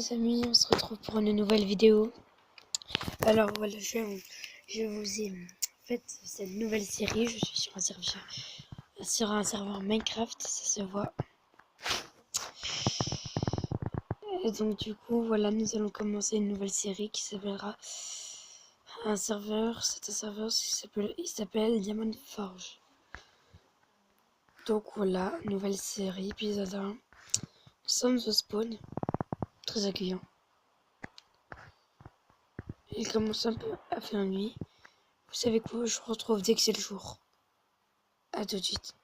les amis, on se retrouve pour une nouvelle vidéo. Alors voilà, je vous ai fait cette nouvelle série. Je suis sur un serveur Minecraft, ça se voit. Et donc du coup, voilà, nous allons commencer une nouvelle série qui s'appellera un serveur. C'est un serveur il s'appelle Diamond Forge. Donc voilà, nouvelle série, épisode 1. Nous sommes au spawn, très accueillant. Il commence un peu à faire nuit. Vous savez quoi, je vous retrouve dès que c'est le jour. A tout de suite.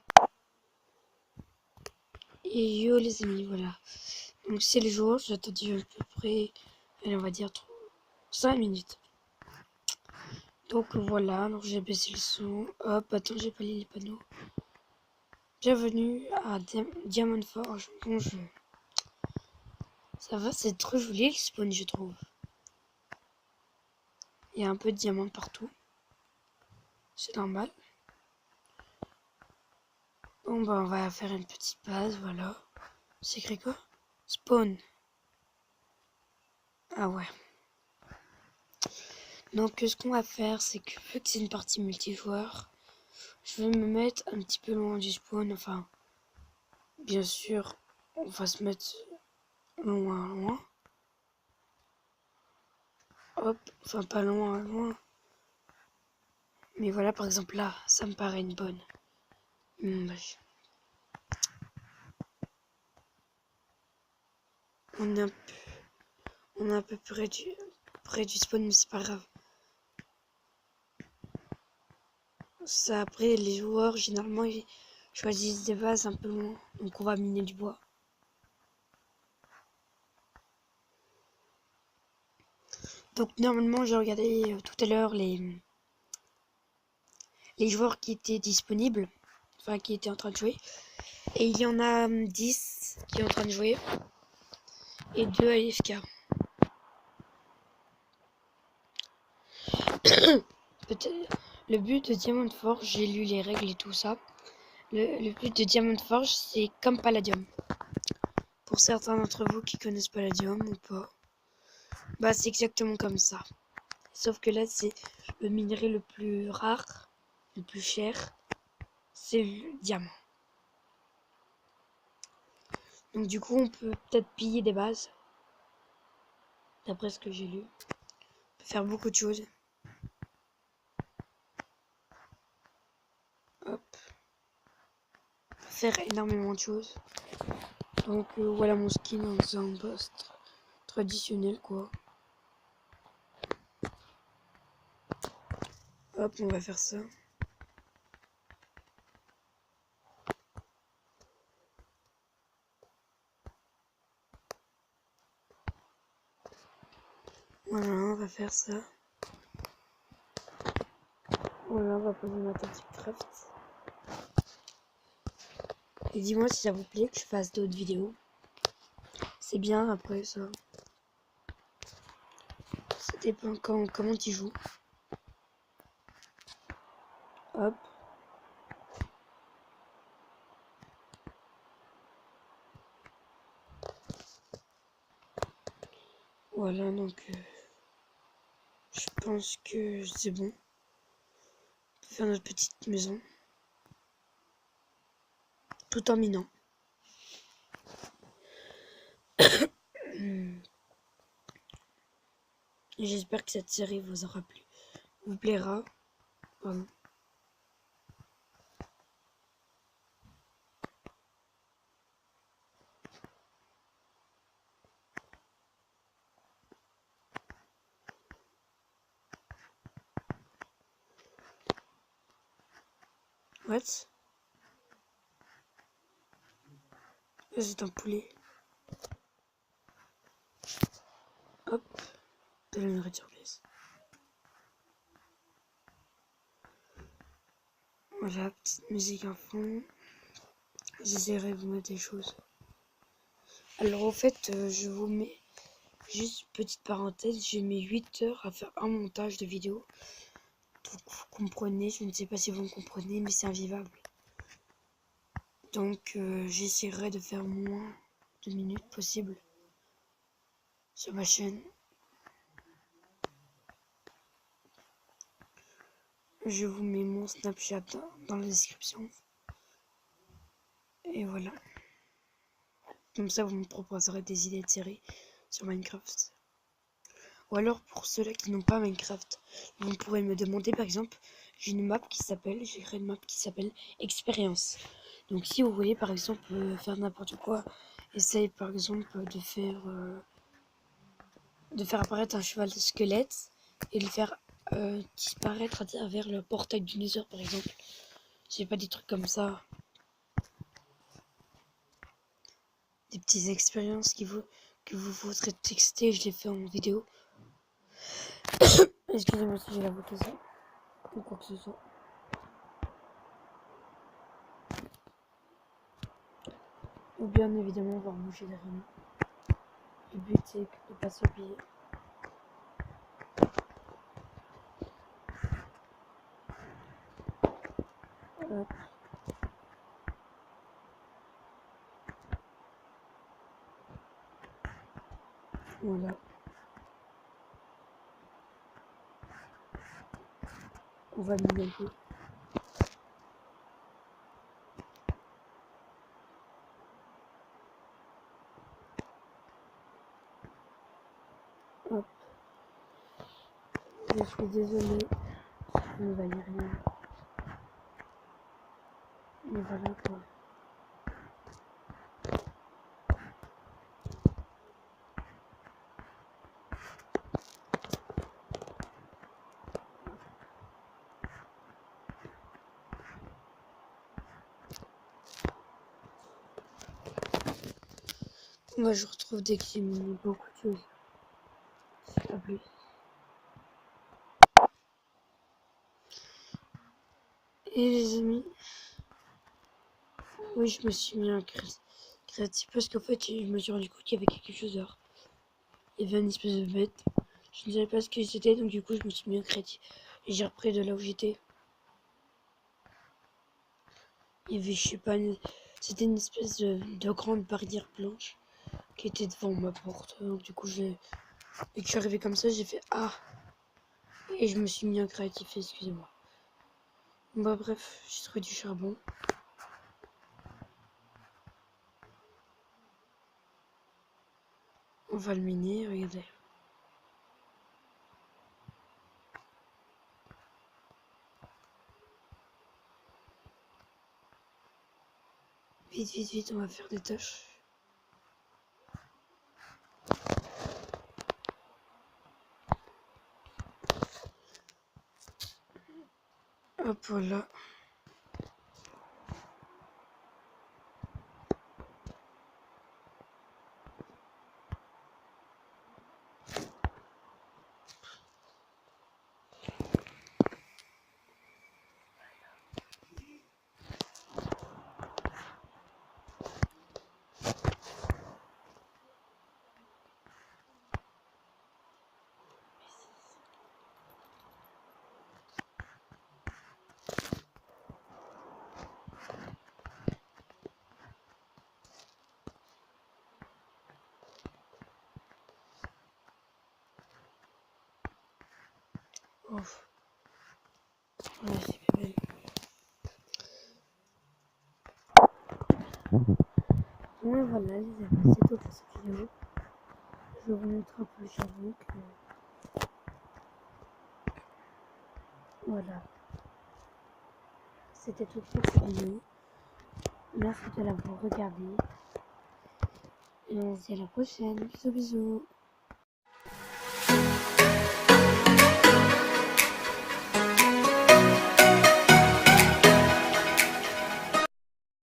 Et yo les amis, voilà. Donc c'est le jour, j'ai attendu à peu près, allez, on va dire 5 minutes. Donc voilà, donc j'ai baissé le son. Hop, attends, j'ai pas lu les panneaux. Bienvenue à Diamond Forge. Bon jeu. Ça va, c'est trop joli le spawn, je trouve. Il y a un peu de diamants partout. C'est normal. Bon bah on va faire une petite base, voilà. C'est écrit quoi? Spawn. Ah ouais. Donc ce qu'on va faire, c'est que vu que c'est une partie multijoueur, je vais me mettre un petit peu loin du spawn. Enfin, bien sûr, on va se mettre loin. Hop, enfin pas loin. Mais voilà, par exemple là, ça me paraît une bonne image. On est un peu près du spawn, mais c'est pas grave. Ça, après, les joueurs, généralement, ils choisissent des bases un peu loin. Donc on va miner du bois. Donc normalement, j'ai regardé tout à l'heure les joueurs qui étaient disponibles. Enfin, qui étaient en train de jouer. Et il y en a 10 qui sont en train de jouer. Et 2 AFK. Le but de Diamond Forge, j'ai lu les règles et tout ça. Le but de Diamond Forge, c'est comme Palladium. Pour certains d'entre vous qui connaissent Palladium ou pas, bah c'est exactement comme ça. Sauf que là, c'est le minerai le plus rare, le plus cher, c'est le diamant. Donc du coup, on peut peut-être piller des bases. D'après ce que j'ai lu. On peut faire beaucoup de choses. Hop. On peut faire énormément de choses. Donc voilà mon skin en un boss traditionnel quoi. Hop, on va faire ça. Voilà, on va faire ça. Voilà, on va poser notre petit craft. Et dis-moi si ça vous plaît que je fasse d'autres vidéos. C'est bien après ça. Ça dépend comment tu joues. Hop. Voilà, donc je pense que c'est bon. On peut faire notre petite maison. Tout en minant. J'espère que cette série vous aura plu. Vous plaira. Pardon. What? C'est un poulet. Hop. De la nourriture place. Voilà, petite musique en fond. J'essaierai de vous mettre des choses. Alors au fait, je vous mets juste petite parenthèse, j'ai mis 8 heures à faire un montage de vidéo. Donc vous comprenez, je ne sais pas si vous me comprenez, mais c'est invivable. Donc j'essaierai de faire moins de minutes possible. sur ma chaîne. Je vous mets mon Snapchat dans la description. Et voilà. Comme ça, vous me proposerez des idées de séries sur Minecraft. Ou alors, pour ceux-là qui n'ont pas Minecraft, vous pourrez me demander, par exemple, j'ai créé une map qui s'appelle Expérience. Donc, si vous voulez, par exemple, faire n'importe quoi, essayez, par exemple, de faire apparaître un cheval de squelette et de le faire disparaître à travers le portail du Nether, par exemple. J'ai pas des trucs comme ça. Des petites expériences que vous voudrez texter, je les fais en vidéo. Excusez-moi si j'ai la voix cassée ou quoi que ce soit. Ou bien évidemment on va reboucher derrière nous. Le but c'est de ne pas s'oublier. Hop. Voilà. On va miner un peu. Hop. Je suis désolée. Je ne voyais rien. Mais voilà quoi. Moi je retrouve dès que j'ai miné beaucoup de choses. C'est pas plus. Et les amis, oui je me suis mis un créatif parce qu'en fait je me suis rendu compte qu'il y avait quelque chose dehors. Il y avait une espèce de bête. Je ne savais pas ce que c'était donc du coup je me suis mis un créatif. Et j'ai repris de là où j'étais. Il y avait je sais pas, c'était une espèce de grande barrière blanche qui était devant ma porte. Donc du coup dès que je suis arrivé comme ça j'ai fait ah. Et je me suis mis un créatif, excusez-moi. Bah bref, j'ai trouvé du charbon. On va le miner, regardez. Vite, vite, vite, on va faire des tâches. Hop, voilà. Ouf. Voilà, c'est bébé. Ouais, voilà, les amis, c'est tout pour cette vidéo. Je vais vous montrer un peu le charbon. Voilà. C'était tout pour cette vidéo. Merci de l'avoir regardé. Et on se dit à la prochaine. Bisous, bisous.